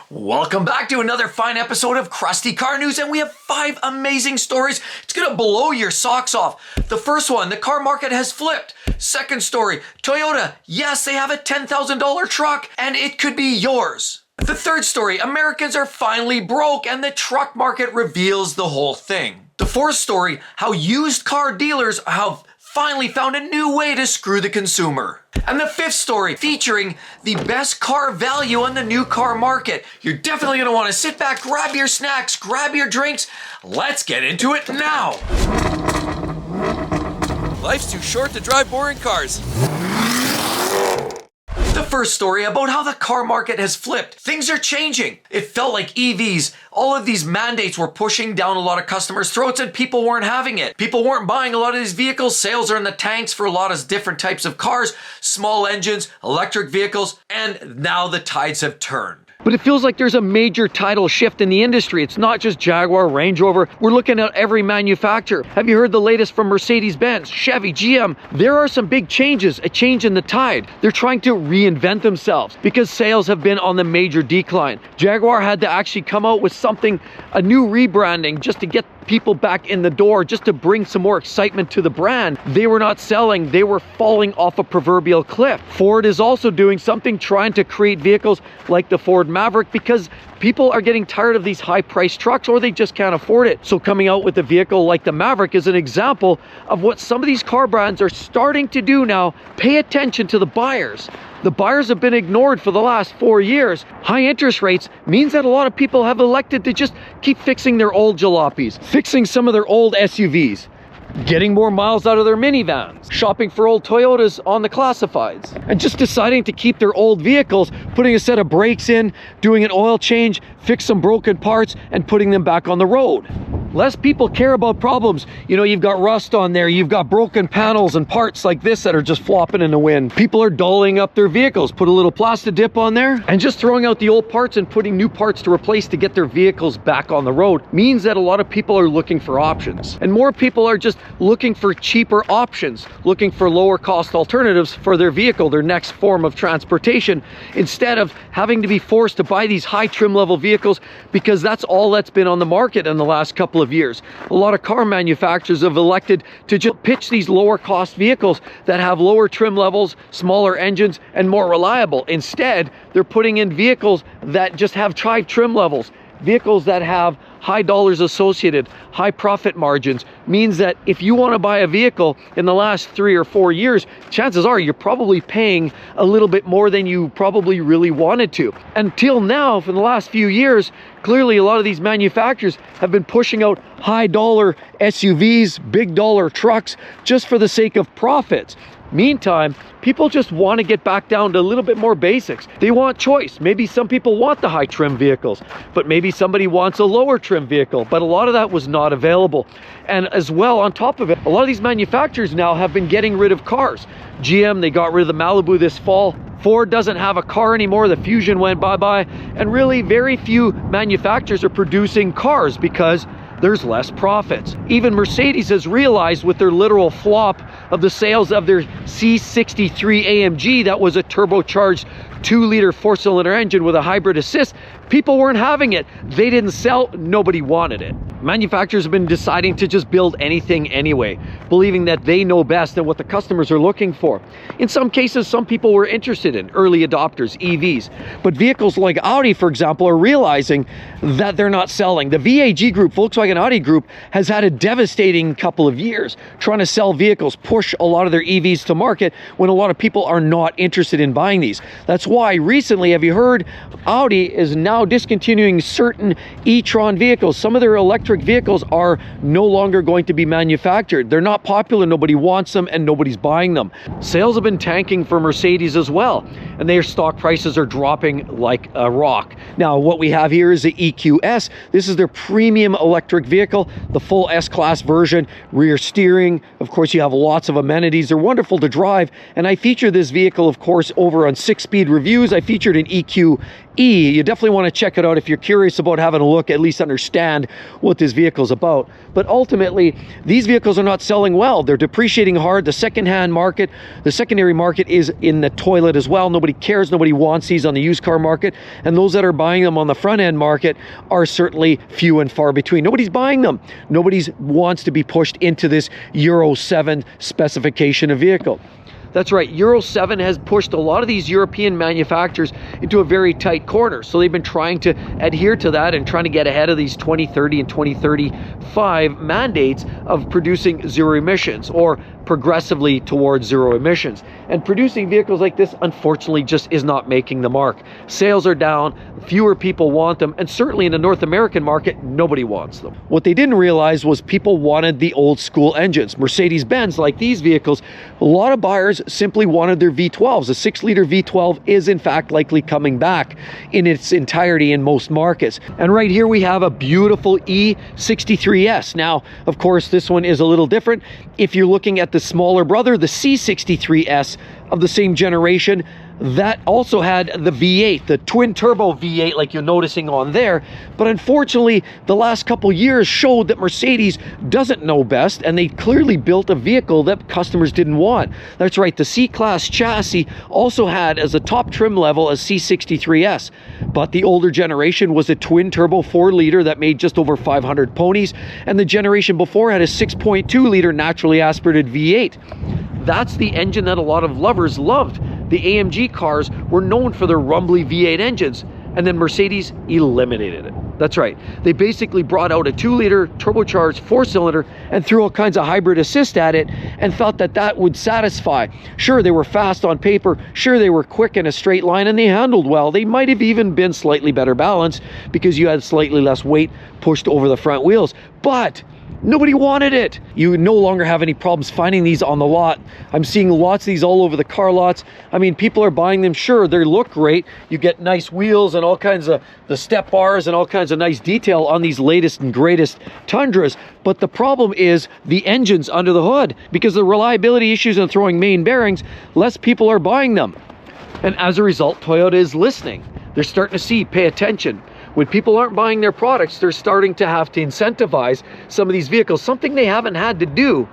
Welcome back to another fine episode of Crusty Car News, and we have 5 amazing stories. It's gonna blow your socks off. The first one, the car market has flipped. Second story, Toyota, yes, they have a $10,000 truck, and it could be yours. The third story, Americans are finally broke, and the truck market reveals the whole thing. The fourth story, how used car dealers have finally found a new way to screw the consumer. And the fifth story, featuring the best car value on the new car market. You're definitely gonna wanna sit back, grab your snacks, grab your drinks. Let's get into it now. Life's too short to drive boring cars. The first story about how the car market has flipped. Things are changing. It felt like EVs, all of these mandates were pushing down a lot of customers' throats and people weren't having it. People weren't buying a lot of these vehicles. Sales are in the tanks for a lot of different types of cars, small engines, electric vehicles, and now the tides have turned. But it feels like there's a major tidal shift in the industry. It's not just Jaguar, Range Rover. We're looking at every manufacturer. Have you heard the latest from Mercedes-Benz, Chevy, GM? There are some big changes, a change in the tide. They're trying to reinvent themselves because sales have been on the major decline. Jaguar had to actually come out with something, a new rebranding, just to get people back in the door, just to bring some more excitement to the brand. They were not selling, they were falling off a proverbial cliff. Ford is also doing something, trying to create vehicles like the Ford Maverick, because people are getting tired of these high-priced trucks, or they just can't afford it. So coming out with a vehicle like the Maverick is an example of what some of these car brands are starting to do now. Pay attention to the buyers. The buyers have been ignored for the last 4 years. High interest rates means that a lot of people have elected to just keep fixing their old jalopies, fixing some of their old SUVs, getting more miles out of their minivans, shopping for old Toyotas on the classifieds, and just deciding to keep their old vehicles, putting a set of brakes in, doing an oil change, fix some broken parts, and putting them back on the road. Less people care about problems. You know, you've got rust on there, you've got broken panels and parts like this that are just flopping in the wind. People are dulling up their vehicles, put a little plastic dip on there, and just throwing out the old parts and putting new parts to replace to get their vehicles back on the road means that a lot of people are looking for options. And more people are just looking for cheaper options, looking for lower cost alternatives for their vehicle, their next form of transportation, instead of having to be forced to buy these high trim level vehicles, because that's all that's been on the market in the last couple of years. A lot of car manufacturers have elected to just pitch these lower cost vehicles that have lower trim levels, smaller engines, and more reliable. Instead, they're putting in vehicles that just have high trim levels, vehicles that have high dollars associated, high profit margins. Means that if you want to buy a vehicle in the last 3 or 4 years, chances are you're probably paying a little bit more than you probably really wanted to. Until now, for the last few years, clearly a lot of these manufacturers have been pushing out high dollar SUVs, big dollar trucks, just for the sake of profits. Meantime, people just want to get back down to a little bit more basics. They want choice. Maybe some people want the high trim vehicles, but maybe somebody wants a lower trim vehicle, but a lot of that was not available. And as well, on top of it, a lot of these manufacturers now have been getting rid of cars. GM, they got rid of the Malibu this fall. Ford doesn't have a car anymore. The Fusion went bye-bye. And really very few manufacturers are producing cars because there's less profits. Even Mercedes has realized, with their literal flop of the sales of their C63 AMG, that was a turbocharged 2-liter 4-cylinder engine with a hybrid assist, people weren't having it. They didn't sell, nobody wanted it. Manufacturers have been deciding to just build anything anyway, believing that they know best and what the customers are looking for. In some cases, some people were interested in early adopters, EVs, but vehicles like Audi, for example, are realizing that they're not selling. The VAG group, Volkswagen Audi group, has had a devastating couple of years trying to sell vehicles, push a lot of their EVs to market when a lot of people are not interested in buying these. That's why recently, have you heard, Audi is now discontinuing certain e-tron vehicles. Some of their electric vehicles are no longer going to be manufactured. They're not popular, nobody wants them, and nobody's buying them. Sales have been tanking for Mercedes as well, and their stock prices are dropping like a rock. Now, what we have here is the EQS. This is their premium electric electric vehicle, the full S-Class version, rear steering. Of course, you have lots of amenities. They're wonderful to drive. And I feature this vehicle, of course, over on 6-Speed Reviews. I featured an EQE. You definitely want to check it out if you're curious about having a look, at least understand what this vehicle is about. But ultimately, these vehicles are not selling well. They're depreciating hard. The secondhand market, the secondary market is in the toilet as well. Nobody cares. Nobody wants these on the used car market. And those that are buying them on the front end market are certainly few and far between. Nobody's buying them. Nobody wants to be pushed into this Euro 7 specification of vehicle. That's right, Euro 7 has pushed a lot of these European manufacturers into a very tight corner. So they've been trying to adhere to that and trying to get ahead of these 2030 and 2035 mandates of producing zero emissions, or progressively towards zero emissions. And producing vehicles like this, unfortunately, just is not making the mark. Sales are down, fewer people want them, and certainly in the North American market, nobody wants them. What they didn't realize was people wanted the old school engines. Mercedes-Benz, like these vehicles, a lot of buyers simply wanted their V12s. A 6-liter V12 is in fact likely coming back in its entirety in most markets. And right here we have a beautiful E63S. Now, of course, this one is a little different. If you're looking at the smaller brother, the C63S of the same generation, that also had the V8, the twin turbo V8 like you're noticing on there. But unfortunately, the last couple years showed that Mercedes doesn't know best, and they clearly built a vehicle that customers didn't want. That's right, the C-Class chassis also had as a top trim level a C63S, but the older generation was a twin turbo 4-liter that made just over 500 ponies, and the generation before had a 6.2-liter naturally aspirated V8. That's the engine that a lot of lovers loved. The AMG cars were known for their rumbly V8 engines, and then Mercedes eliminated it. That's right. They basically brought out a 2-liter turbocharged 4-cylinder and threw all kinds of hybrid assist at it and thought that that would satisfy. Sure, they were fast on paper. Sure, they were quick in a straight line, and they handled well. They might have even been slightly better balanced because you had slightly less weight pushed over the front wheels. But nobody wanted it. You no longer have any problems finding these on the lot. I'm seeing lots of these all over the car lots. I mean, people are buying them. Sure, they look great. You get nice wheels and all kinds of the step bars and all kinds of nice detail on these latest and greatest Tundras. But the problem is the engines under the hood. Because of the reliability issues and throwing main bearings, less people are buying them. And as a result, Toyota is listening. They're starting to see, pay attention. When people aren't buying their products, they're starting to have to incentivize some of these vehicles, something they haven't had to do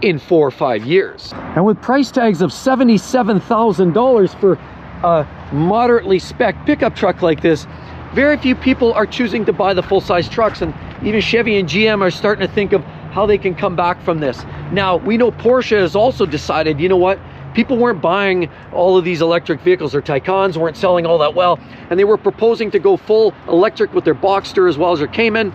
in 4 or 5 years. And with price tags of $77,000 for a moderately spec pickup truck like this, very few people are choosing to buy the full-size trucks, and even Chevy and GM are starting to think of how they can come back from this. Now, we know Porsche has also decided, you know what? People weren't buying all of these electric vehicles. Their Taycans weren't selling all that well, and they were proposing to go full electric with their Boxster as well as their Cayman,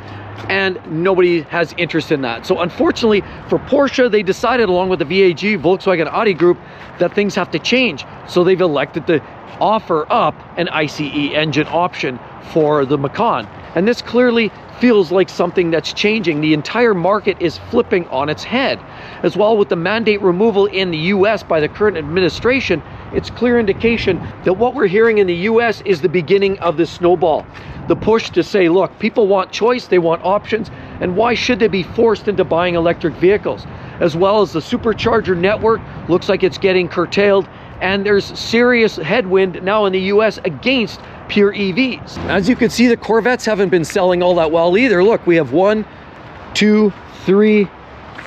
and nobody has interest in that. So unfortunately for Porsche, they decided, along with the VAG, Volkswagen, Audi group, that things have to change. So they've elected to offer up an ICE engine option for the Macan. And this clearly feels like something that's changing. The entire market is flipping on its head. As well, with the mandate removal in the US by the current administration, it's clear indication that what we're hearing in the US is the beginning of the snowball. The push to say, look, people want choice, they want options, and why should they be forced into buying electric vehicles? As well as the supercharger network looks like it's getting curtailed, and there's serious headwind now in the US against pure EVs. As you can see, the Corvettes haven't been selling all that well either. Look, we have 1, 2, 3,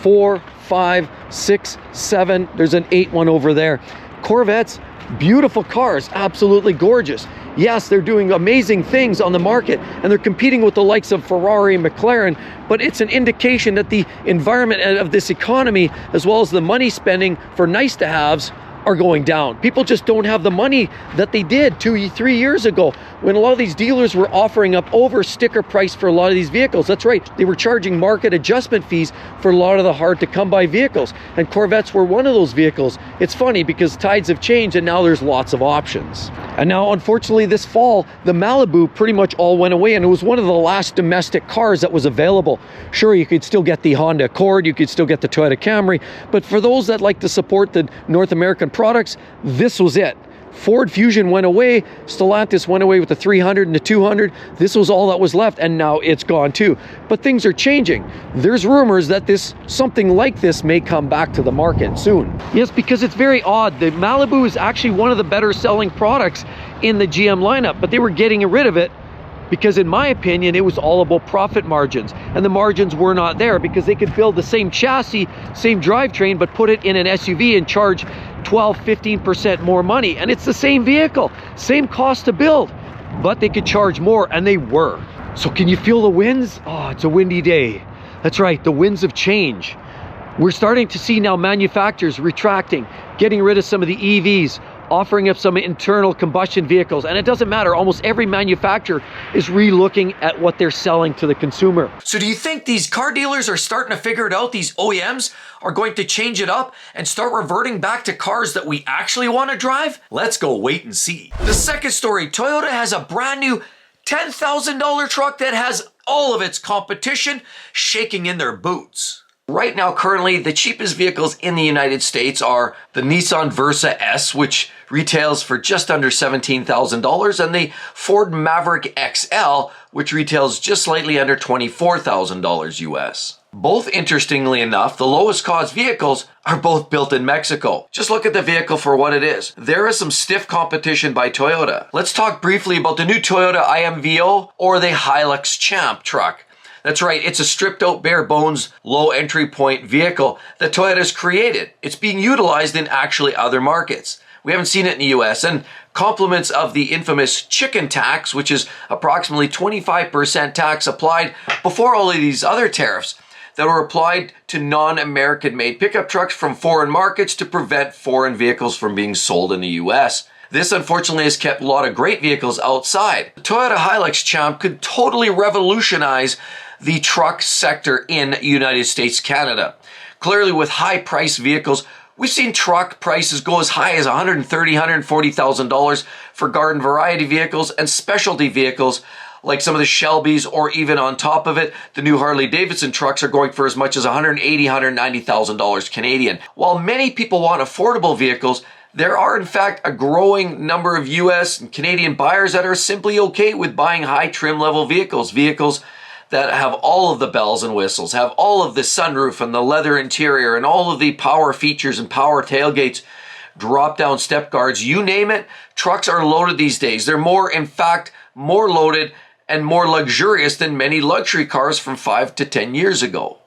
4, 5, 6, 7. There's an 8 one over there. Corvettes, beautiful cars, absolutely gorgeous. Yes, they're doing amazing things on the market, and they're competing with the likes of Ferrari and McLaren, but it's an indication that the environment of this economy, as well as the money spending for nice-to-haves, are going down. People just don't have the money that they did 2 or 3 years ago, when a lot of these dealers were offering up over sticker price for a lot of these vehicles. That's right, they were charging market adjustment fees for a lot of the hard to come by vehicles, and Corvettes were one of those vehicles. It's funny because tides have changed and now there's lots of options. And now, unfortunately, this fall, the Malibu pretty much all went away, and it was one of the last domestic cars that was available. Sure, you could still get the Honda Accord, you could still get the Toyota Camry, but for those that like to support the North American products, this was it. Ford Fusion went away, Stellantis went away with the 300 and the 200. This was all that was left, and now it's gone too. But things are changing. There's rumors that something like this may come back to the market soon. Yes, because it's very odd. The Malibu is actually one of the better selling products in the GM lineup, but they were getting rid of it because, in my opinion, it was all about profit margins, and the margins were not there because they could build the same chassis, same drivetrain, but put it in an SUV and charge 12-15% more money, and it's the same vehicle, same cost to build, but they could charge more, and they were. So can you feel the winds? Oh, it's a windy day. That's right, the winds of change. We're starting to see now manufacturers retracting, getting rid of some of the EVs, offering up some internal combustion vehicles. And it doesn't matter, almost every manufacturer is re-looking at what they're selling to the consumer. So do you think these car dealers are starting to figure it out? These OEMs are going to change it up and start reverting back to cars that we actually want to drive? Let's go wait and see. The second story, Toyota has a brand new $10,000 truck that has all of its competition shaking in their boots. Right now, currently, the cheapest vehicles in the United States are the Nissan Versa S, which retails for just under $17,000, and the Ford Maverick XL, which retails just slightly under $24,000 US. Both, interestingly enough, the lowest cost vehicles are both built in Mexico. Just look at the vehicle for what it is. There is some stiff competition by Toyota. Let's talk briefly about the new Toyota IMVO or the Hilux Champ truck. That's right, it's a stripped out bare bones, low entry point vehicle that Toyota's created. It's being utilized in actually other markets. We haven't seen it in the US, and compliments of the infamous chicken tax, which is approximately 25% tax applied before all of these other tariffs that were applied to non-American made pickup trucks from foreign markets to prevent foreign vehicles from being sold in the US. This unfortunately has kept a lot of great vehicles outside. The Toyota Hilux Champ could totally revolutionize the truck sector in United States, Canada. Clearly, with high priced vehicles, we've seen truck prices go as high as $130,000, $140,000 for garden variety vehicles and specialty vehicles like some of the Shelbys, or even on top of it, the new Harley Davidson trucks are going for as much as $180,000, $190,000 Canadian. While many people want affordable vehicles, there are in fact a growing number of US and Canadian buyers that are simply okay with buying high trim level vehicles that have all of the bells and whistles, have all of the sunroof and the leather interior and all of the power features and power tailgates, drop down step guards, you name it. Trucks are loaded these days. They're in fact, more loaded and more luxurious than many luxury cars from 5 to 10 years ago.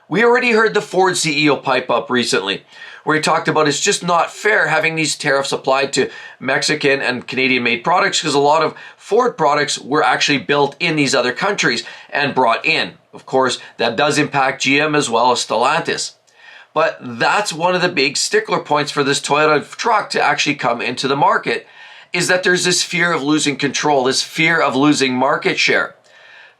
We already heard the Ford CEO pipe up recently, where he talked about it's just not fair having these tariffs applied to Mexican and Canadian made products because a lot of Ford products were actually built in these other countries and brought in. Of course, that does impact GM as well as Stellantis. But that's one of the big stickler points for this Toyota truck to actually come into the market, is that there's this fear of losing control, this fear of losing market share.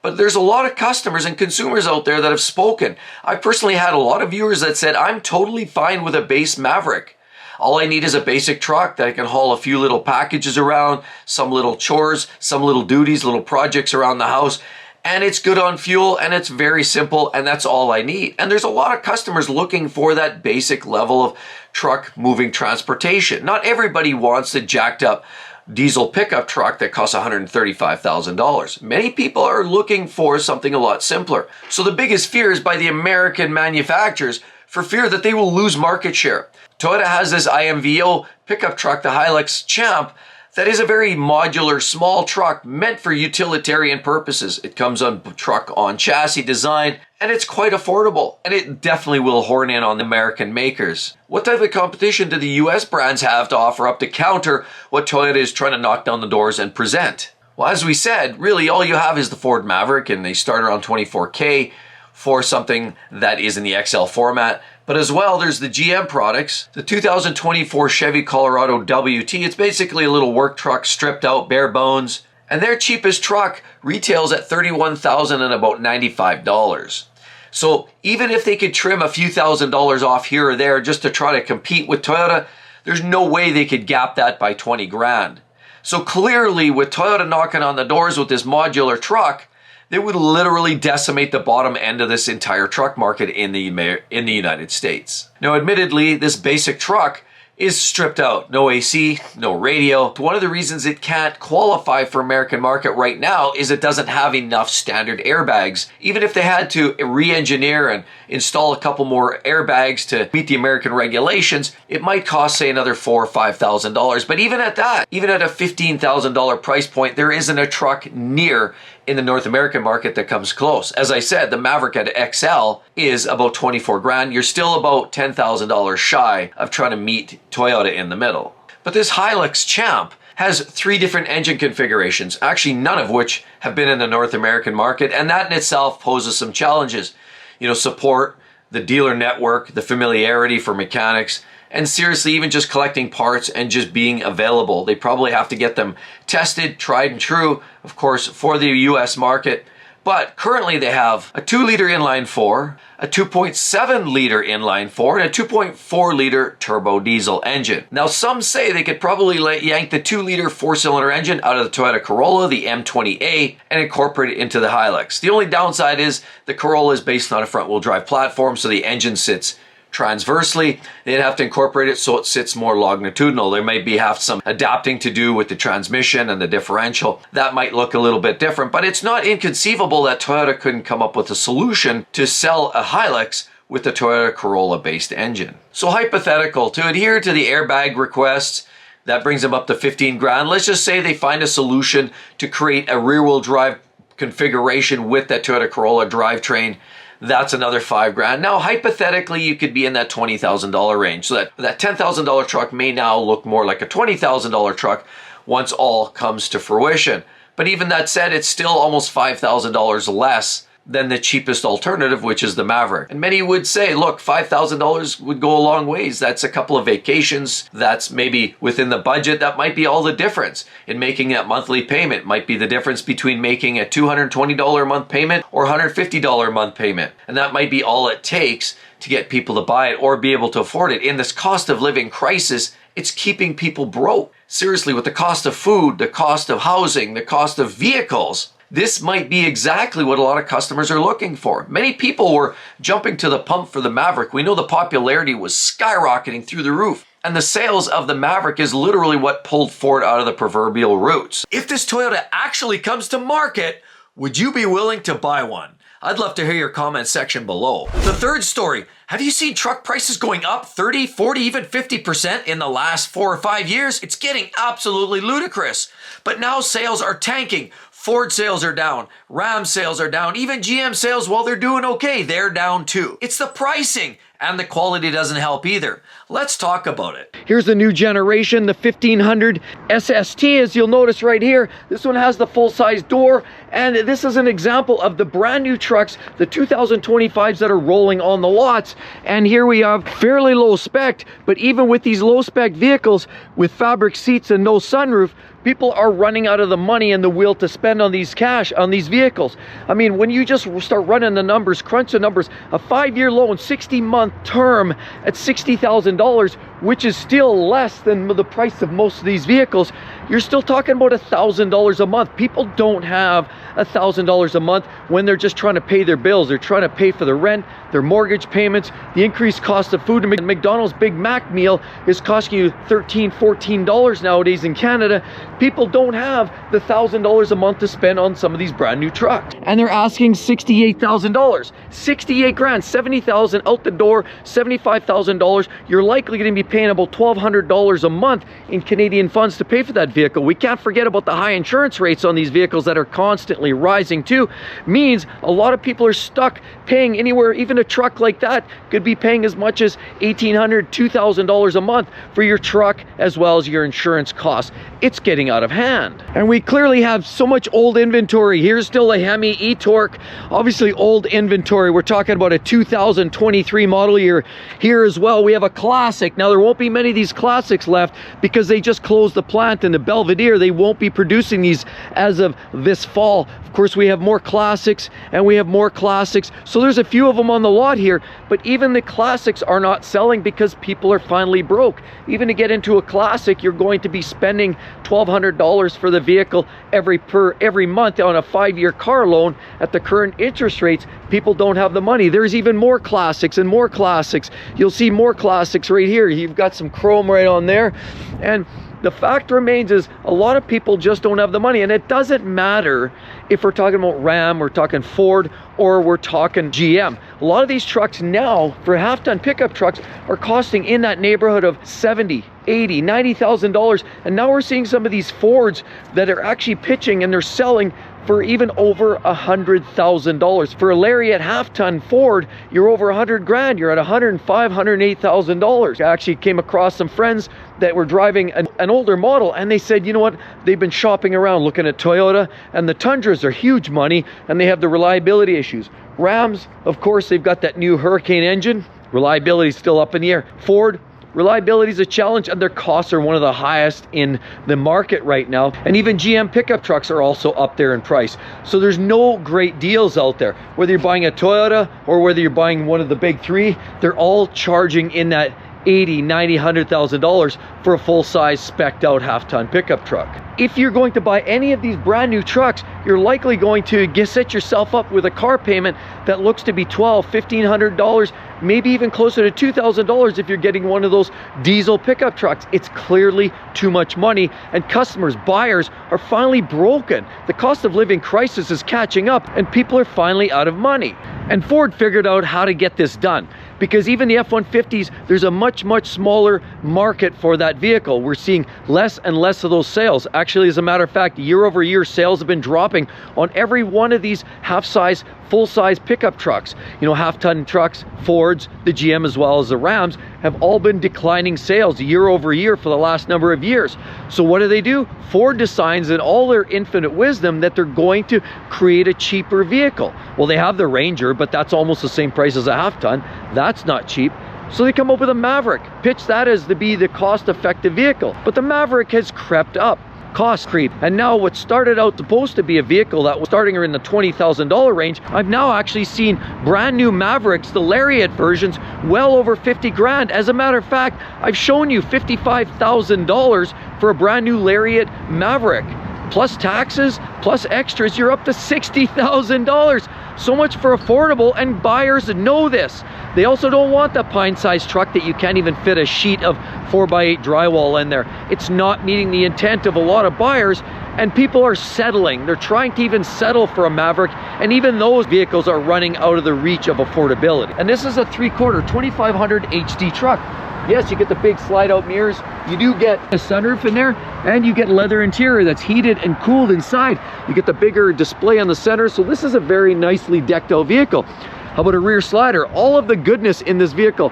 But there's a lot of customers and consumers out there that have spoken. I personally had a lot of viewers that said, I'm totally fine with a base Maverick. All I need is a basic truck that I can haul a few little packages around, some little chores, some little duties, little projects around the house, and it's good on fuel and it's very simple and that's all I need. And there's a lot of customers looking for that basic level of truck moving transportation. Not everybody wants the jacked up diesel pickup truck that costs $135,000. Many people are looking for something a lot simpler. So the biggest fear is by the American manufacturers for fear that they will lose market share. Toyota has this IMVO pickup truck, the Hilux Champ, that is a very modular, small truck meant for utilitarian purposes. It comes on truck on chassis design, and it's quite affordable, and it definitely will horn in on the American makers. What type of competition do the US brands have to offer up to counter what Toyota is trying to knock down the doors and present? Well, as we said, really all you have is the Ford Maverick, and they start around $24K for something that is in the XL format. But as well, there's the GM products, the 2024 Chevy Colorado WT. It's basically a little work truck stripped out, bare bones. And their cheapest truck retails at $31,000 and about $95. So even if they could trim a few $1,000s off here or there just to try to compete with Toyota, there's no way they could gap that by 20 grand. So clearly with Toyota knocking on the doors with this modular truck, they would literally decimate the bottom end of this entire truck market in the United States. Now, admittedly, this basic truck is stripped out. No AC, no radio. One of the reasons it can't qualify for American market right now is it doesn't have enough standard airbags. Even if they had to re-engineer and install a couple more airbags to meet the American regulations, it might cost, say, another $4,000 or $5,000. But even at that, even at a $15,000 price point, there isn't a truck near in the North American market that comes close. As I said, the Maverick at XL is about 24 grand. You're still about $10,000 shy of trying to meet Toyota in the middle. But this Hilux Champ has 3 different engine configurations, actually none of which have been in the North American market, and that in itself poses some challenges. You know, support, the dealer network, the familiarity for mechanics, and seriously, even just collecting parts and just being available. They probably have to get them tested, tried and true, of course, for the US market. But currently they have a 2-liter inline 4, a 2.7-liter inline 4, and a 2.4-liter turbo diesel engine. Now some say they could probably yank the 2-liter 4-cylinder engine out of the Toyota Corolla, the M20A, and incorporate it into the Hilux. The only downside is the Corolla is based on a front-wheel drive platform, so the engine sits transversely. They'd have to incorporate it so it sits more longitudinal. There may have some adapting to do with the transmission and the differential. That might look a little bit different, but it's not inconceivable that Toyota couldn't come up with a solution to sell a Hilux with the Toyota Corolla based engine. So hypothetical, to adhere to the airbag requests, that brings them up to 15 grand. Let's just say they find a solution to create a rear wheel drive configuration with that Toyota Corolla drivetrain. That's another 5 grand. Now, hypothetically, you could be in that $20,000 range. So that $10,000 truck may now look more like a $20,000 truck once all comes to fruition. But even that said, it's still almost $5,000 less than the cheapest alternative, which is the Maverick. And many would say, look, $5,000 would go a long ways. That's a couple of vacations. That's maybe within the budget. That might be all the difference in making that monthly payment. Might be the difference between making a $220 a month payment or $150 a month payment. And that might be all it takes to get people to buy it or be able to afford it. In this cost of living crisis, it's keeping people broke. Seriously, with the cost of food, the cost of housing, the cost of vehicles, this might be exactly what a lot of customers are looking for. Many people were jumping to the pump for the Maverick. We know the popularity was skyrocketing through the roof. And the sales of the Maverick is literally what pulled Ford out of the proverbial roots. If this Toyota actually comes to market, would you be willing to buy one? I'd love to hear your comment section below. The third story, have you seen truck prices going up 30, 40, even 50% in the last 4 or 5 years? It's getting absolutely ludicrous. But now sales are tanking. Ford sales are down, Ram sales are down, even GM sales, while they're doing okay, they're down too. It's the pricing, and the quality doesn't help either. Let's talk about it. Here's the new generation, the 1500 SST, as you'll notice right here. This one has the full-size door, and this is an example of the brand new trucks, the 2025s that are rolling on the lots. And here we have fairly low spec, but even with these low spec vehicles with fabric seats and no sunroof, people are running out of the money and the will to spend on these cash on these vehicles. I mean, when you just start running the numbers, crunch the numbers, a 5-year loan, 60-month term at $60,000, which is still less than the price of most of these vehicles, you're still talking about $1,000 a month. People don't have $1,000 a month when they're just trying to pay their bills. They're trying to pay for their rent, their mortgage payments, the increased cost of food. McDonald's Big Mac meal is costing you $13, $14 nowadays in Canada. People don't have the $1,000 a month to spend on some of these brand new trucks. And they're asking $68,000. 68 grand, 70,000 out the door, $75,000. You're likely going to be paying about $1,200 a month in Canadian funds to pay for that vehicle. We can't forget about the high insurance rates on these vehicles that are constantly rising too. Means a lot of people are stuck paying anywhere, even a truck like that could be paying as much as $1,800, $2,000 a month for your truck as well as your insurance costs. It's getting out of hand. And we clearly have so much old inventory. Here's still a Hemi e-Torque, obviously old inventory. We're talking about a 2023 model year here as well. We have a Classic. Now there won't be many of these Classics left because they just closed the plant in the Belvedere. They won't be producing these as of this fall. Of course, we have more Classics and we have more Classics. So there's a few of them on the lot here, but even the Classics are not selling because people are finally broke. Even to get into a Classic, you're going to be spending $1,200 $2,500 for the vehicle every month on a 5-year car loan at the current interest rates. People don't have the money. There's even more classics and more classics. You'll see more classics right here. You've got some chrome right on there. And the fact remains is a lot of people just don't have the money. And it doesn't matter if we're talking about Ram, we're talking Ford, or we're talking GM. A lot of these trucks now for half-ton pickup trucks are costing in that neighborhood of $70,000, $80,000, $90,000. And now we're seeing some of these Fords that are actually pitching and they're selling for even over $100,000. For a Lariat half-ton Ford, you're over 100 grand. You're at $105,000, $108,000. I actually came across some friends that were driving an older model, and they said, you know what? They've been shopping around looking at Toyota, and the Tundras are huge money, and they have the reliability issues. Rams, of course, they've got that new Hurricane engine. Reliability is still up in the air. Ford, reliability is a challenge, and their costs are one of the highest in the market right now. And even GM pickup trucks are also up there in price. So there's no great deals out there. Whether you're buying a Toyota or whether you're buying one of the big three, they're all charging in that $80,000, $90,000, $100,000 for a full-size spec'd out half-ton pickup truck. If you're going to buy any of these brand new trucks, you're likely going to set yourself up with a car payment that looks to be $1,200, $1,500, maybe even closer to $2,000 if you're getting one of those diesel pickup trucks. It's clearly too much money, and customers, buyers are finally broken. The cost of living crisis is catching up, and people are finally out of money. And Ford figured out how to get this done, because even the F-150s, there's a much smaller market for that vehicle. We're seeing less and less of those sales. Actually, as a matter of fact, year over year, sales have been dropping on every one of these half-size, full-size pickup trucks. You know, half-ton trucks, Fords, the GM as well as the Rams have all been declining sales year over year for the last number of years. So what do? Ford decides in all their infinite wisdom that they're going to create a cheaper vehicle. Well, they have the Ranger, but that's almost the same price as a half-ton. That's not cheap. So they come up with a Maverick, pitch that as to be the cost-effective vehicle. But the Maverick has crept up. Cost creep. And now what started out supposed to be a vehicle that was starting in the $20,000 range, I've now actually seen brand new Mavericks, the Lariat versions, well over 50 grand. As a matter of fact, I've shown you $55,000 for a brand new Lariat Maverick. Plus taxes, plus extras, you're up to $60,000. So much for affordable, and buyers know this. They also don't want the pine-sized truck that you can't even fit a sheet of 4x8 drywall in there. It's not meeting the intent of a lot of buyers, and people are settling. They're trying to even settle for a Maverick, and even those vehicles are running out of the reach of affordability. And this is a 3/4 2500 HD truck. Yes, you get the big slide-out mirrors. You do get a sunroof in there, and you get leather interior that's heated and cooled inside. You get the bigger display on the center, so this is a very nicely decked out vehicle. How about a rear slider? All of the goodness in this vehicle,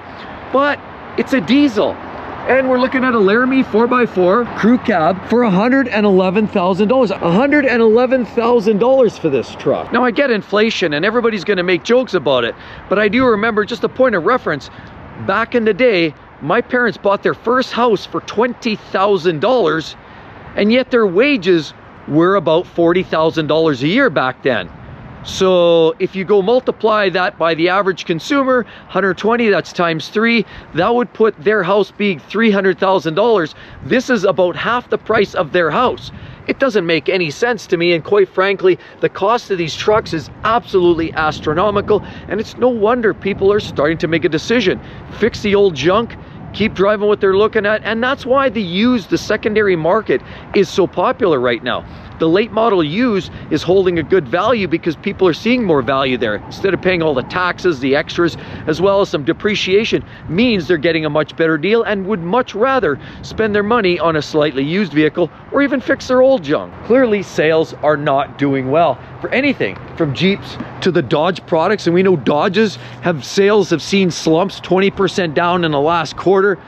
but it's a diesel. And we're looking at a Laramie 4x4 crew cab for $111,000. $111,000 for this truck. Now I get inflation and everybody's gonna make jokes about it, but I do remember, just a point of reference, back in the day, my parents bought their first house for $20,000, and yet their wages were about $40,000 a year back then. So if you go multiply that by the average consumer, 120, that's times 3, that would put their house being $300,000. This is about half the price of their house. It doesn't make any sense to me, and quite frankly, the cost of these trucks is absolutely astronomical, and it's no wonder people are starting to make a decision. Fix the old junk, keep driving what they're looking at, and that's why the secondary market is so popular right now. The late model used is holding a good value because people are seeing more value there. Instead of paying all the taxes, the extras, as well as some depreciation, means they're getting a much better deal and would much rather spend their money on a slightly used vehicle or even fix their old junk. Clearly, sales are not doing well for anything from Jeeps to the Dodge products, and we know Dodges sales have seen slumps, 20% down in the last quarter,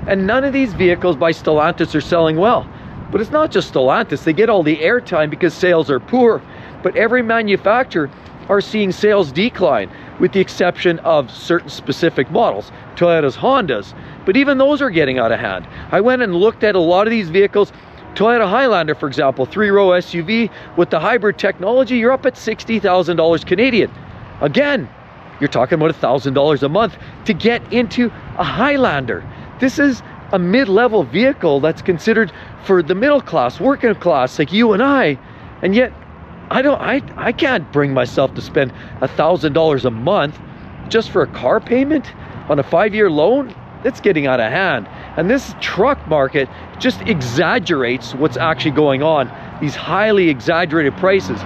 and none of these vehicles by Stellantis are selling well. But it's not just Stellantis. They get all the airtime because sales are poor, but every manufacturer are seeing sales decline, with the exception of certain specific models, Toyotas, Hondas, but even those are getting out of hand. I went and looked at a lot of these vehicles. Toyota Highlander, for example, 3-row SUV with the hybrid technology, you're up at $60,000 Canadian. Again, you're talking about $1,000 a month to get into a Highlander. This is a mid-level vehicle that's considered for the middle class, working class, like you and I. And yet, I can't bring myself to spend $1,000 a month just for a car payment on a 5-year loan. That's getting out of hand. And this truck market just exaggerates what's actually going on. These highly exaggerated prices.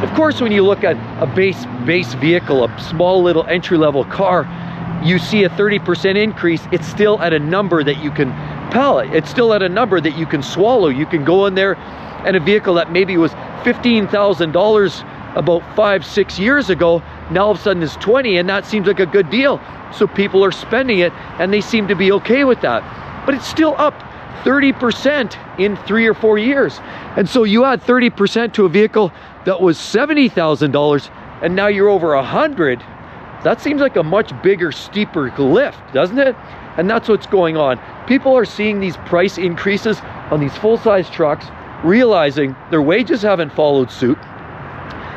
Of course, when you look at a base vehicle, a small little entry-level car, you see a 30% increase. It's still at a number that you can pallet. It's still at a number that you can swallow. You can go in there, and a vehicle that maybe was $15,000 about 5-6 years ago, now all of a sudden is 20, and that seems like a good deal. So people are spending it, and they seem to be okay with that. But it's still up 30% in 3 or 4 years. And so you add 30% to a vehicle that was $70,000, and now you're over 100. That seems like a much bigger, steeper lift, doesn't it? And that's what's going on. People are seeing these price increases on these full-size trucks, realizing their wages haven't followed suit.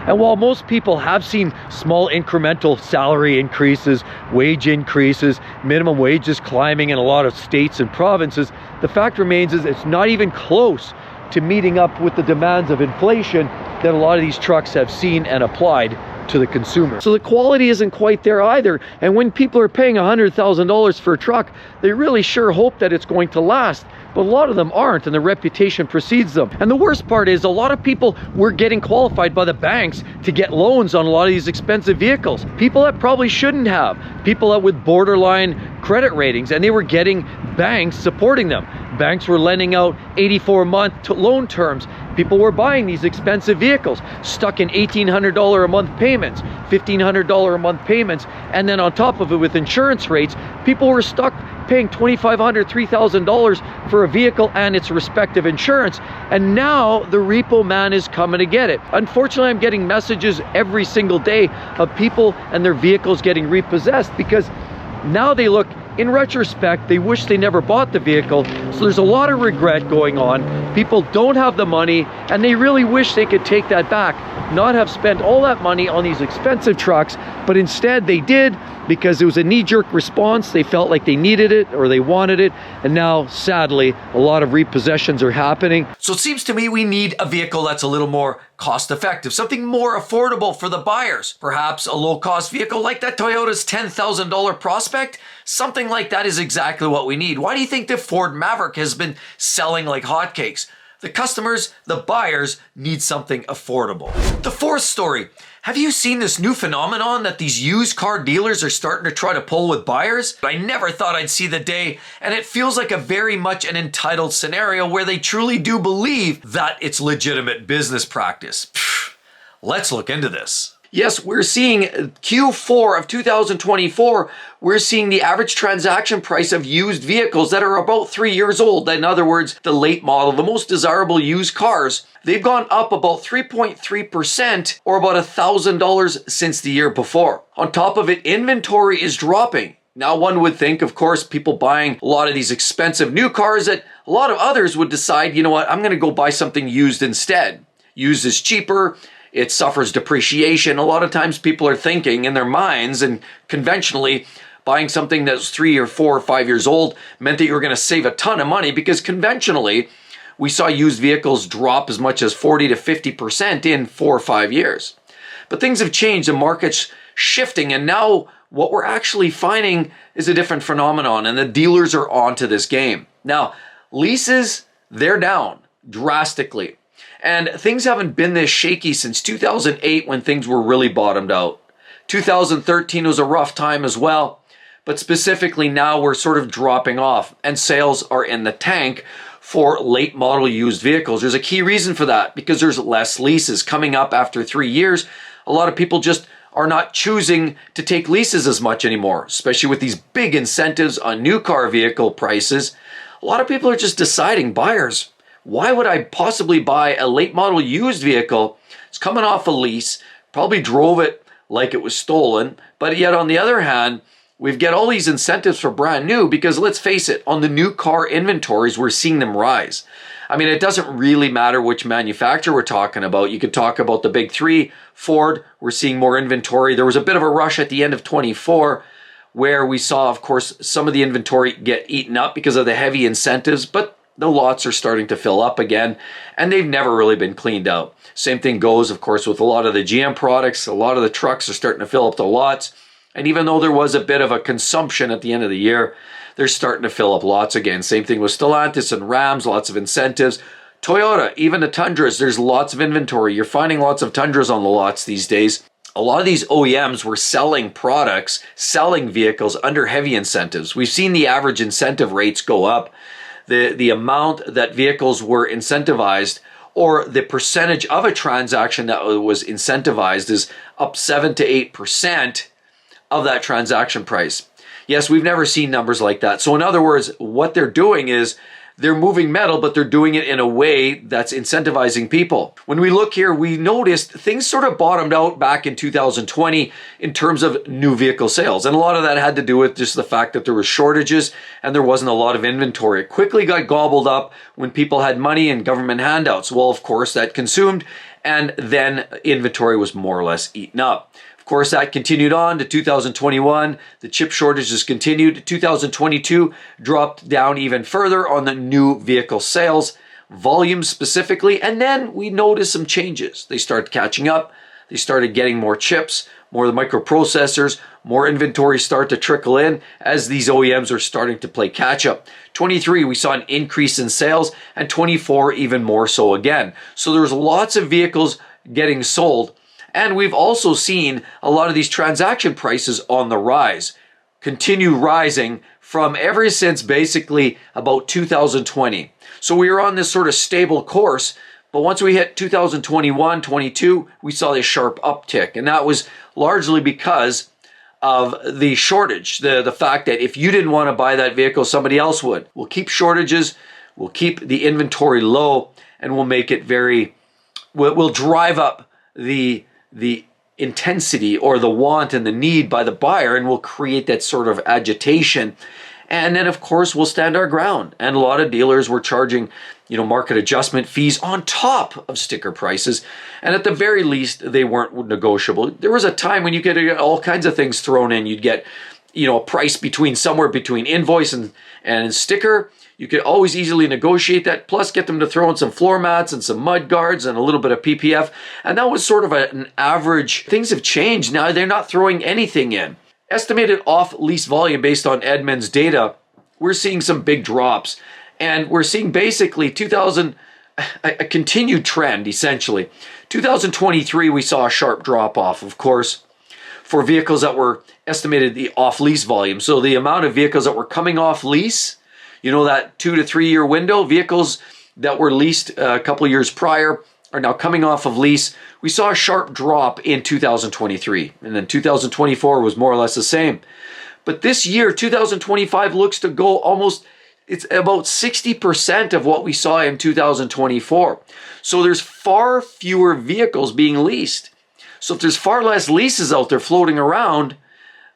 And while most people have seen small incremental salary increases, wage increases, minimum wages climbing in a lot of states and provinces, the fact remains is it's not even close to meeting up with the demands of inflation that a lot of these trucks have seen and applied to the consumer. So the quality isn't quite there either. And when people are paying $100,000 for a truck, they really sure hope that it's going to last. But a lot of them aren't, and the reputation precedes them. And the worst part is a lot of people were getting qualified by the banks to get loans on a lot of these expensive vehicles. People that probably shouldn't have. People that with borderline credit ratings, and they were getting banks supporting them. Banks were lending out 84-month loan terms. People were buying these expensive vehicles, stuck in $1,800 a month payments, $1,500 a month payments, and then on top of it with insurance rates, people were stuck paying $2,500, $3,000 for a vehicle and its respective insurance. And now the repo man is coming to get it. Unfortunately, I'm getting messages every single day of people and their vehicles getting repossessed, because now they look, in retrospect, they wish they never bought the vehicle. So there's a lot of regret going on. People don't have the money, and they really wish they could take that back, not have spent all that money on these expensive trucks, but instead they did, because it was a knee-jerk response. They felt like they needed it or they wanted it, and now sadly a lot of repossessions are happening. So it seems to me we need a vehicle that's a little more cost-effective, something more affordable for the buyers. Perhaps a low-cost vehicle like that Toyota's $10,000 Prospect. Something like that is exactly what we need. Why do you think the Ford Maverick has been selling like hotcakes? The customers, the buyers, need something affordable. The fourth story. Have you seen this new phenomenon that these used car dealers are starting to try to pull with buyers? I never thought I'd see the day, and it feels like a very much an entitled scenario where they truly do believe that it's legitimate business practice. Let's look into this. Yes, we're seeing Q4 of 2024, we're seeing the average transaction price of used vehicles that are about 3 years old. In other words, the late model, the most desirable used cars. They've gone up about 3.3% or about $1,000 since the year before. On top of it, inventory is dropping. Now, one would think, of course, people buying a lot of these expensive new cars, that a lot of others would decide, you know what, I'm going to go buy something used instead. Used is cheaper. It suffers depreciation. A lot of times people are thinking in their minds, and conventionally, buying something that's 3 or 4 or 5 years old meant that you were going to save a ton of money, because conventionally, we saw used vehicles drop as much as 40 to 50% in 4 or 5 years. But things have changed, the market's shifting, and now what we're actually finding is a different phenomenon, and the dealers are onto this game. Now, leases, they're down drastically. And things haven't been this shaky since 2008, when things were really bottomed out. 2013 was a rough time as well, but specifically now we're sort of dropping off, and sales are in the tank for late model used vehicles. There's a key reason for that, because there's less leases coming up after 3 years. A lot of people just are not choosing to take leases as much anymore, especially with these big incentives on new car vehicle prices. A lot of people are just deciding, buyers, why would I possibly buy a late model used vehicle? It's coming off a lease, probably drove it like it was stolen, but yet on the other hand, we've got all these incentives for brand new, because let's face it, on the new car inventories, we're seeing them rise. I mean, it doesn't really matter which manufacturer we're talking about. You could talk about the big three. Ford, we're seeing more inventory. There was a bit of a rush at the end of 24. where we saw, of course, some of the inventory get eaten up because of the heavy incentives, but the lots are starting to fill up again, and they've never really been cleaned out. Same thing goes, of course, with a lot of the GM products. A lot of the trucks are starting to fill up the lots, and even though there was a bit of a consumption at the end of the year, they're starting to fill up lots again. Same thing with Stellantis and Rams, lots of incentives. Toyota, even the Tundras, there's lots of inventory. You're finding lots of Tundras on the lots these days. A lot of these OEMs were selling products, selling vehicles under heavy incentives. We've seen the average incentive rates go up. The amount that vehicles were incentivized, or the percentage of a transaction that was incentivized, is up 7 to 8% of that transaction price. Yes, we've never seen numbers like that. So in other words, what they're doing is they're moving metal, but they're doing it in a way that's incentivizing people. When we look here, we noticed things sort of bottomed out back in 2020 in terms of new vehicle sales. And a lot of that had to do with just the fact that there were shortages and there wasn't a lot of inventory. It quickly got gobbled up when people had money and government handouts. Well, of course, that consumed, and then inventory was more or less eaten up. Of course, that continued on to 2021. The chip shortages continued. 2022 dropped down even further on the new vehicle sales, volume specifically. And then we noticed some changes. They started catching up. They started getting more chips, more of the microprocessors, more inventory start to trickle in as these OEMs are starting to play catch up. 23, we saw an increase in sales, and 24 even more so again. So there's lots of vehicles getting sold. And we've also seen a lot of these transaction prices on the rise, continue rising from ever since basically about 2020. So we were on this sort of stable course, but once we hit 2021, 22, we saw this sharp uptick. And that was largely because of the shortage, the fact that if you didn't want to buy that vehicle, somebody else would. We'll keep shortages, we'll keep the inventory low, and we'll make it we'll drive up the intensity or the want and the need by the buyer, and we'll create that sort of agitation. And then, of course, we'll stand our ground. And a lot of dealers were charging, market adjustment fees on top of sticker prices. And at the very least, they weren't negotiable. There was a time when you could get all kinds of things thrown in. You'd get, a price somewhere between invoice and sticker. You could always easily negotiate that, plus get them to throw in some floor mats and some mud guards and a little bit of PPF. And that was sort of an average. Things have changed. Now they're not throwing anything in. Estimated off-lease volume based on Edmunds data, we're seeing some big drops. And we're seeing basically a continued trend, essentially. 2023, we saw a sharp drop-off, of course, for vehicles that were estimated the off-lease volume. So the amount of vehicles that were coming off lease, that 2 to 3 year window, vehicles that were leased a couple of years prior are now coming off of lease. We saw a sharp drop in 2023, and then 2024 was more or less the same. But this year, 2025, looks to go it's about 60% of what we saw in 2024. So there's far fewer vehicles being leased. So if there's far less leases out there floating around,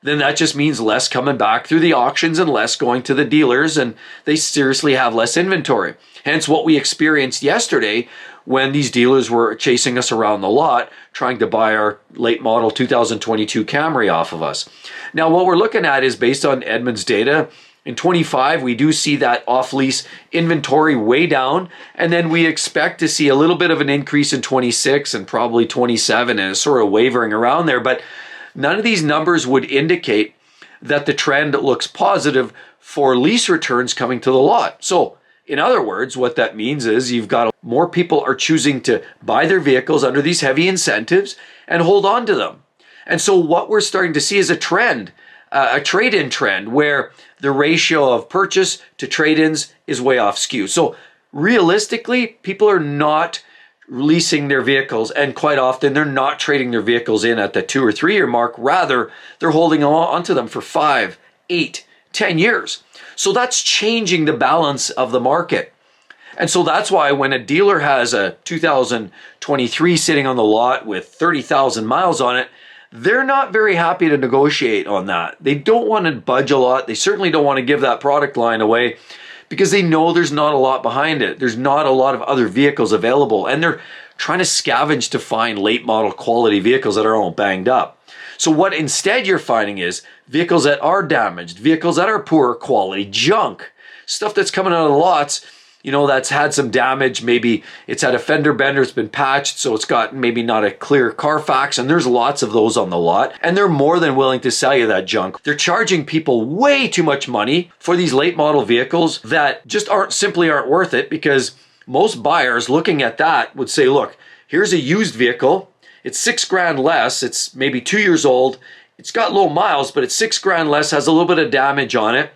then that just means less coming back through the auctions and less going to the dealers, and they seriously have less inventory. Hence what we experienced yesterday when these dealers were chasing us around the lot trying to buy our late model 2022 Camry off of us. Now what we're looking at is based on Edmunds data. In 25, we do see that off-lease inventory way down, and then we expect to see a little bit of an increase in 26 and probably 27, and it's sort of wavering around there, but none of these numbers would indicate that the trend looks positive for lease returns coming to the lot. So, in other words, what that means is you've got more people are choosing to buy their vehicles under these heavy incentives and hold on to them. And so what we're starting to see is a trend, a trade-in trend, where the ratio of purchase to trade-ins is way off skew. So realistically, people are not leasing their vehicles, and quite often they're not trading their vehicles in at the 2 or 3 year mark. Rather, they're holding on to them for 5, 8, 10 years. So that's changing the balance of the market. And so that's why when a dealer has a 2023 sitting on the lot with 30,000 miles on it, they're not very happy to negotiate on that. They don't want to budge a lot. They certainly don't want to give that product line away because they know there's not a lot behind it. There's not a lot of other vehicles available, and they're trying to scavenge to find late model quality vehicles that are all banged up. So what instead you're finding is vehicles that are damaged, vehicles that are poor quality, junk, stuff that's coming out of the lots, you know, that's had some damage. Maybe it's had a fender bender, it's been patched, so it's got maybe not a clear Carfax, and there's lots of those on the lot, and they're more than willing to sell you that junk. They're charging people way too much money for these late model vehicles that just simply aren't worth it, because most buyers looking at that would say, look, here's a used vehicle, it's $6,000 less, it's maybe 2 years old, it's got low miles, but it's $6,000 less, has a little bit of damage on it.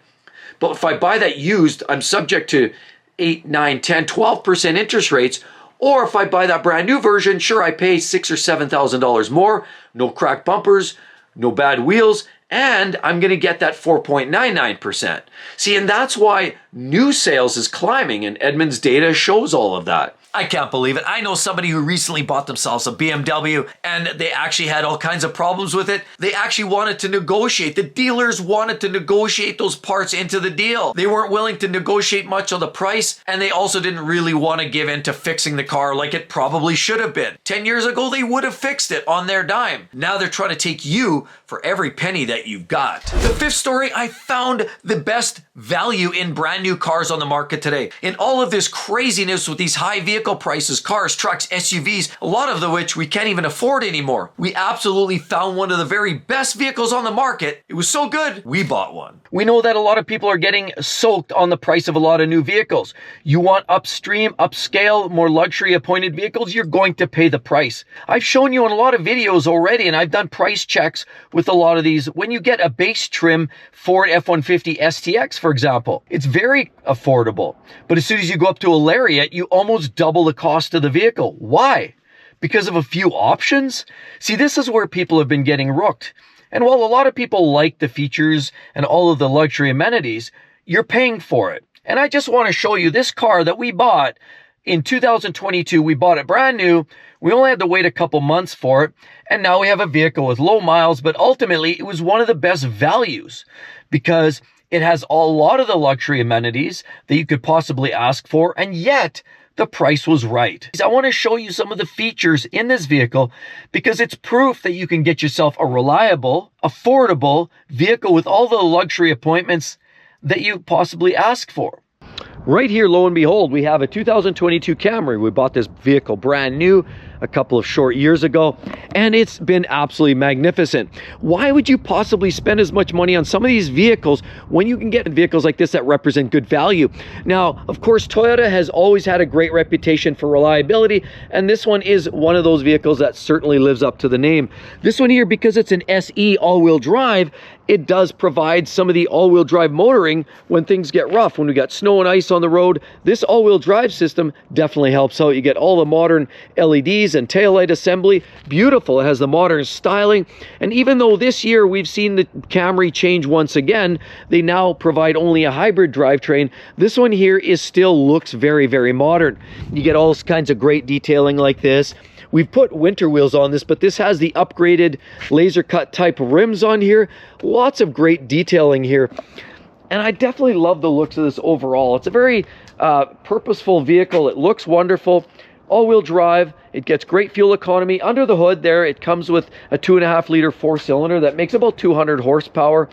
But if I buy that used, I'm subject to 8, 9, 10, 12% interest rates. Or if I buy that brand new version, sure, I pay $6,000 or $7,000 more, no cracked bumpers, no bad wheels, and I'm going to get that 4.99%. See, and that's why new sales is climbing, and Edmunds data shows all of that. I can't believe it. I know somebody who recently bought themselves a BMW and they actually had all kinds of problems with it. They actually wanted to negotiate. The dealers wanted to negotiate those parts into the deal. They weren't willing to negotiate much on the price, and they also didn't really want to give in to fixing the car like it probably should have been. 10 years ago, they would have fixed it on their dime. Now they're trying to take you for every penny that you've got. The fifth story, I found the best value in brand new cars on the market today. In all of this craziness with these high vehicle prices, cars, trucks, SUVs, a lot of which we can't even afford anymore, we absolutely found one of the very best vehicles on the market. It was so good, we bought one. We know that a lot of people are getting soaked on the price of a lot of new vehicles. You want upstream, upscale, more luxury appointed vehicles, you're going to pay the price. I've shown you in a lot of videos already, and I've done price checks with a lot of these. When you get a base trim Ford F-150 STX, for example, it's very affordable. But as soon as you go up to a Lariat, you almost double the cost of the vehicle. Why? Because of a few options? See, this is where people have been getting rooked. And while a lot of people like the features and all of the luxury amenities, you're paying for it. And I just want to show you this car that we bought in 2022. We bought it brand new. We only had to wait a couple months for it. And now we have a vehicle with low miles, but ultimately it was one of the best values because it has a lot of the luxury amenities that you could possibly ask for, and yet the price was right. I want to show you some of the features in this vehicle because it's proof that you can get yourself a reliable, affordable vehicle with all the luxury appointments that you possibly ask for. Right here, lo and behold, we have a 2022 Camry. We bought this vehicle brand new a couple of short years ago, and it's been absolutely magnificent. Why would you possibly spend as much money on some of these vehicles when you can get vehicles like this that represent good value? Now, of course, Toyota has always had a great reputation for reliability, and this one is one of those vehicles that certainly lives up to the name. This one here, because it's an SE all-wheel drive, it does provide some of the all-wheel drive motoring when things get rough, when we got snow and ice on the road. This all-wheel drive system definitely helps out. You get all the modern LEDs and taillight assembly. Beautiful. It has the modern styling. And even though this year we've seen the Camry change once again, they now provide only a hybrid drivetrain. This one here is still looks very, very modern. You get all kinds of great detailing like this. We've put winter wheels on this, but this has the upgraded laser cut type rims on here. Lots of great detailing here. And I definitely love the looks of this overall. It's a very purposeful vehicle. It looks wonderful. All-wheel drive. It gets great fuel economy. Under the hood there, it comes with a 2.5 liter 4-cylinder that makes about 200 horsepower.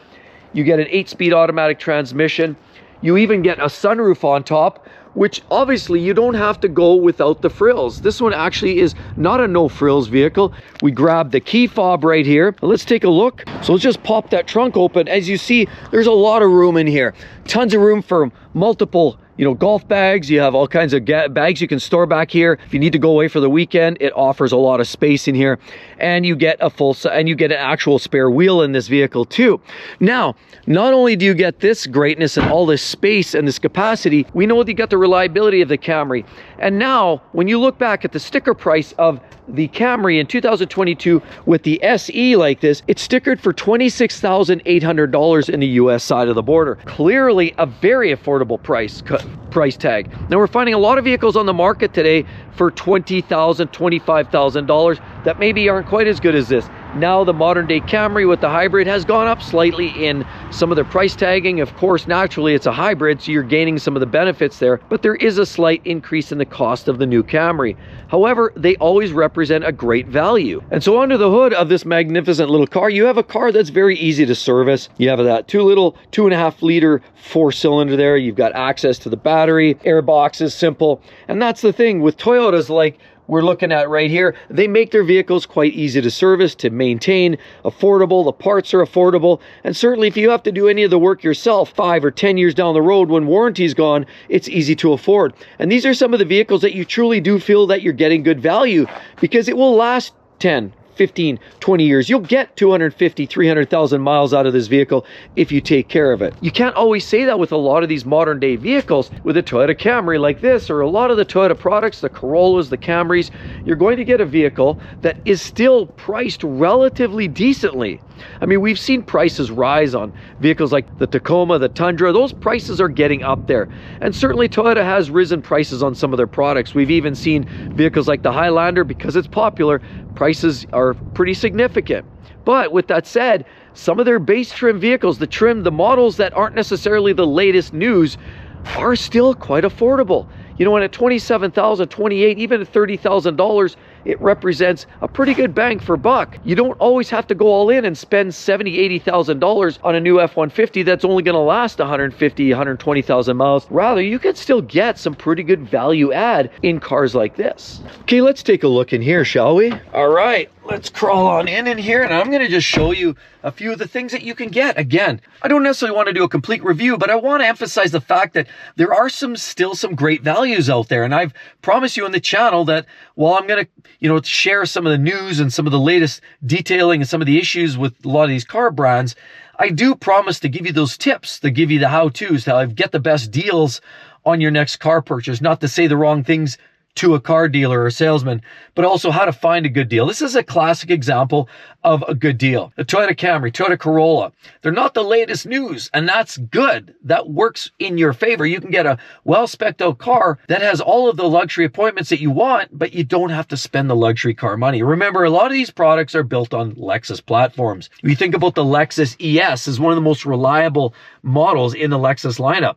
You get an 8-speed automatic transmission. You even get a sunroof on top, which obviously you don't have to go without the frills. This one actually is not a no frills vehicle. We grab the key fob right here. Let's take a look. So let's just pop that trunk open. As you see, there's a lot of room in here. Tons of room for multiple, golf bags. You have all kinds of bags you can store back here. If you need to go away for the weekend, it offers a lot of space in here. And you get an actual spare wheel in this vehicle too. Now, not only do you get this greatness and all this space and this capacity, we know that you got the reliability of the Camry. And now, when you look back at the sticker price of the Camry in 2022 with the SE like this, it's stickered for $26,800 in the US side of the border. Clearly a very affordable price price tag. Now we're finding a lot of vehicles on the market today for $20,000, $25,000 that maybe aren't quite as good as this. Now the modern day Camry with the hybrid has gone up slightly in some of their price tagging. Of course, naturally it's a hybrid, so you're gaining some of the benefits there, but there is a slight increase in the cost of the new Camry. However, they always represent a great value. And so under the hood of this magnificent little car, you have a car that's very easy to service. You have that 2.5 liter 4-cylinder there. You've got access to the battery, air box is simple. And that's the thing with Toyotas, like we're looking at right here, they make their vehicles quite easy to service, to maintain, affordable, the parts are affordable, and certainly if you have to do any of the work yourself 5 or 10 years down the road when warranty's gone, it's easy to afford. And these are some of the vehicles that you truly do feel that you're getting good value, because it will last 10, 15, 20 years. You'll get 250, 300,000 miles out of this vehicle if you take care of it. You can't always say that with a lot of these modern day vehicles. With a Toyota Camry like this, or a lot of the Toyota products, the Corollas, the Camrys, you're going to get a vehicle that is still priced relatively decently. I mean, we've seen prices rise on vehicles like the Tacoma, the Tundra. Those prices are getting up there. And certainly Toyota has risen prices on some of their products. We've even seen vehicles like the Highlander, because it's popular, prices are pretty significant. But with that said, some of their base trim vehicles, the models that aren't necessarily the latest news, are still quite affordable. You know, and at $27,000, $28,000, even at $30,000, it represents a pretty good bang for buck. You don't always have to go all in and spend $70,000, $80,000 on a new F-150 that's only going to last 150,000, 120,000 miles. Rather, you can still get some pretty good value add in cars like this. Okay, let's take a look in here, shall we? All right, let's crawl on in here, and I'm going to just show you a few of the things that you can get. Again, I don't necessarily want to do a complete review, but I want to emphasize the fact that there are still some great values out there. And I've promised you on the channel that while I'm going to, share some of the news and some of the latest detailing and some of the issues with a lot of these car brands, I do promise to give you those tips, to give you the how-tos, how to get the best deals on your next car purchase. Not to say the wrong things to a car dealer or salesman, but also how to find a good deal. This is a classic example of a good deal. The Toyota Camry, Toyota Corolla, they're not the latest news, and that's good. That works in your favor. You can get a well-spec'd out car that has all of the luxury appointments that you want, but you don't have to spend the luxury car money. Remember, a lot of these products are built on Lexus platforms. If you think about the Lexus ES as one of the most reliable models in the Lexus lineup,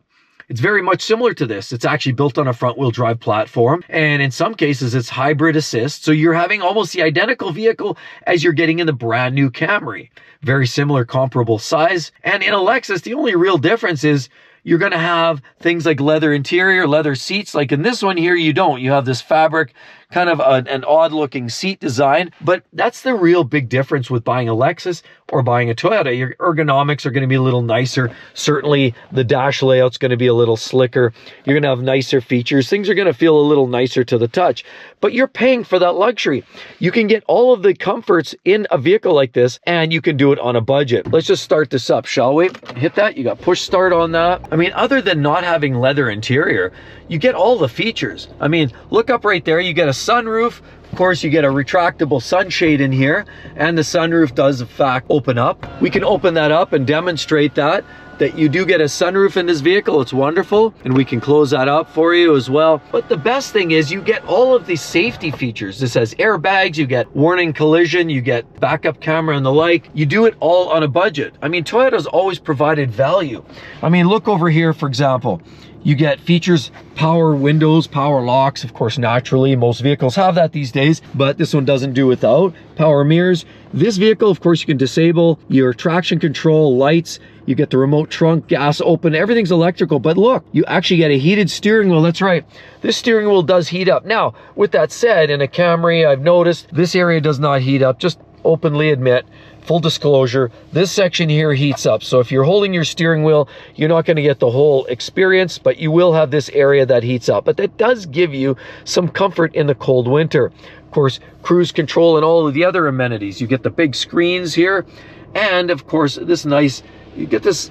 it's very much similar to this. It's actually built on a front-wheel drive platform, and in some cases, it's hybrid assist, so you're having almost the identical vehicle as you're getting in the brand new Camry. Very similar, comparable size, and in a Lexus, the only real difference is you're going to have things like leather interior, leather seats. Like in this one here, you don't. You have this fabric, kind of an odd-looking seat design, but that's the real big difference with buying a Lexus or buying a Toyota. Your ergonomics are going to be a little nicer. Certainly, the dash layout's going to be a little slicker. You're going to have nicer features. Things are going to feel a little nicer to the touch, but you're paying for that luxury. You can get all of the comforts in a vehicle like this, and you can do it on a budget. Let's just start this up, shall we? Hit that. You got push start on that. I mean, other than not having leather interior, you get all the features. I mean, look up right there. You get a sunroof. Of course, you get a retractable sunshade in here, and the sunroof does in fact open up. We can open that up and demonstrate that you do get a sunroof in this vehicle. It's wonderful, and we can close that up for you as well. But the best thing is you get all of these safety features. This has airbags, you get warning collision, you get backup camera and the like. You do it all on a budget. I mean, Toyota's always provided value. I mean, look over here, for example. You get features, power windows, power locks. Of course, naturally, most vehicles have that these days, but this one doesn't do without. Power mirrors. This vehicle, of course, you can disable your traction control, lights. You get the remote trunk, gas open, everything's electrical. But look, you actually get a heated steering wheel. That's right. This steering wheel does heat up. Now, with that said, in a Camry, I've noticed this area does not heat up. Just openly admit, full disclosure, this section here heats up. So if you're holding your steering wheel, you're not going to get the whole experience, but you will have this area that heats up. But that does give you some comfort in the cold winter. Of course, cruise control and all of the other amenities. You get the big screens here. And of course, this nice, you get this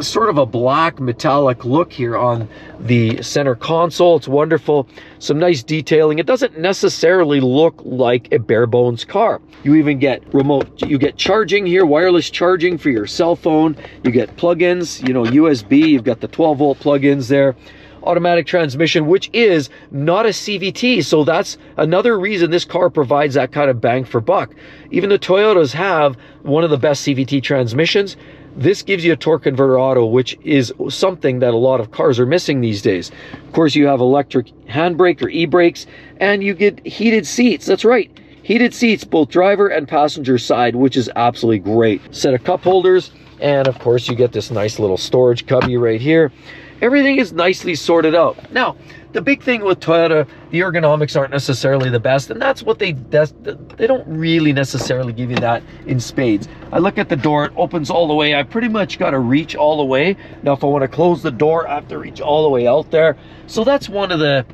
sort of a black metallic look here on the center console. It's wonderful. Some nice detailing. It doesn't necessarily look like a bare bones car. You even get you get charging here, wireless charging for your cell phone. You get plugins, USB. You've got the 12-volt plugins there. automatic transmission, which is not a CVT. So that's another reason this car provides that kind of bang for buck. Even the Toyotas have one of the best CVT transmissions. This gives you a torque converter auto, which is something that a lot of cars are missing these days. Of course, you have electric handbrake or e-brakes, and you get heated seats. That's right, heated seats, both driver and passenger side, which is absolutely great. Set of cup holders, and of course, you get this nice little storage cubby right here. Everything is nicely sorted out. Now, the big thing with Toyota, the ergonomics aren't necessarily the best, and that's what they don't really necessarily give you that in spades. I look at the door, it opens all the way. I pretty much got to reach all the way. Now, if I want to close the door, I have to reach all the way out there. So that's one of the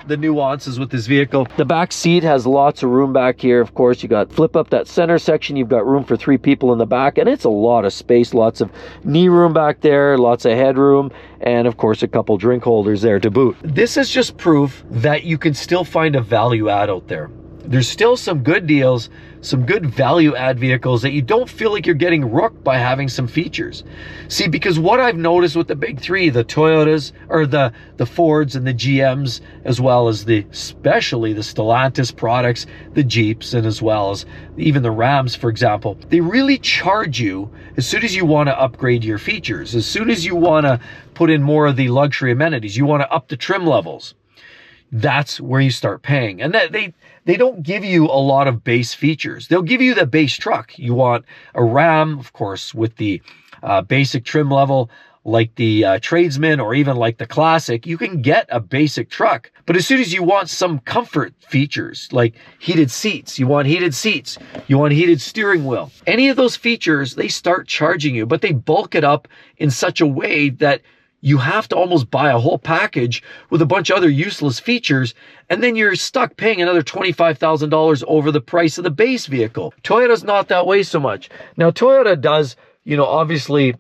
nuances with this vehicle. The back seat has lots of room back here. Of course, you got flip up that center section. You've got room for 3 people in the back, and it's a lot of space, lots of knee room back there, lots of headroom, and of course a couple drink holders there to boot. This is just proof that you can still find a value add out there. There's still some good deals, some good value add vehicles that you don't feel like you're getting rooked by having some features. See, because what I've noticed with the big three, the Toyotas, or the Fords and the GMs, as well as especially the Stellantis products, the Jeeps, and as well as even the Rams, for example, they really charge you as soon as you want to upgrade your features, as soon as you want to put in more of the luxury amenities, you want to up the trim levels. That's where you start paying. And that they don't give you a lot of base features. They'll give you the base truck. You want a Ram, of course, with the basic trim level, like the Tradesman or even like the Classic. You can get a basic truck. But as soon as you want some comfort features, like heated seats, you want heated seats, you want heated steering wheel, any of those features, they start charging you, but they bulk it up in such a way that you have to almost buy a whole package with a bunch of other useless features, and then you're stuck paying another $25,000 over the price of the base vehicle. Toyota's not that way so much. Now, Toyota does, obviously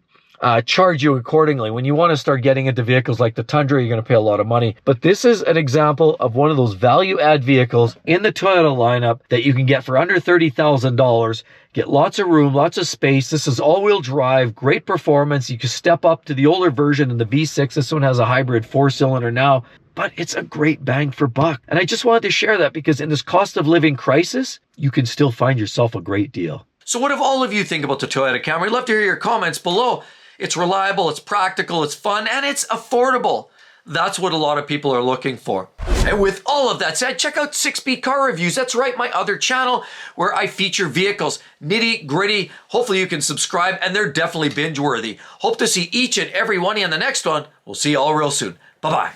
charge you accordingly. When you want to start getting into vehicles like the Tundra, you're going to pay a lot of money. But this is an example of one of those value add vehicles in the Toyota lineup that you can get for under $30,000. Get lots of room, lots of space. This is all-wheel drive, great performance. You can step up to the older version in the V6. This one has a hybrid 4-cylinder now, but it's a great bang for buck. And I just wanted to share that because in this cost of living crisis, you can still find yourself a great deal. So what do all of you think about the Toyota Camry? Love to hear your comments below. It's reliable, it's practical, it's fun, and it's affordable. That's what a lot of people are looking for. And with all of that said, check out 6B Car Reviews. That's right, my other channel where I feature vehicles, nitty gritty. Hopefully you can subscribe, and they're definitely binge worthy. Hope to see each and every one of you in the next one. We'll see you all real soon. Bye-bye.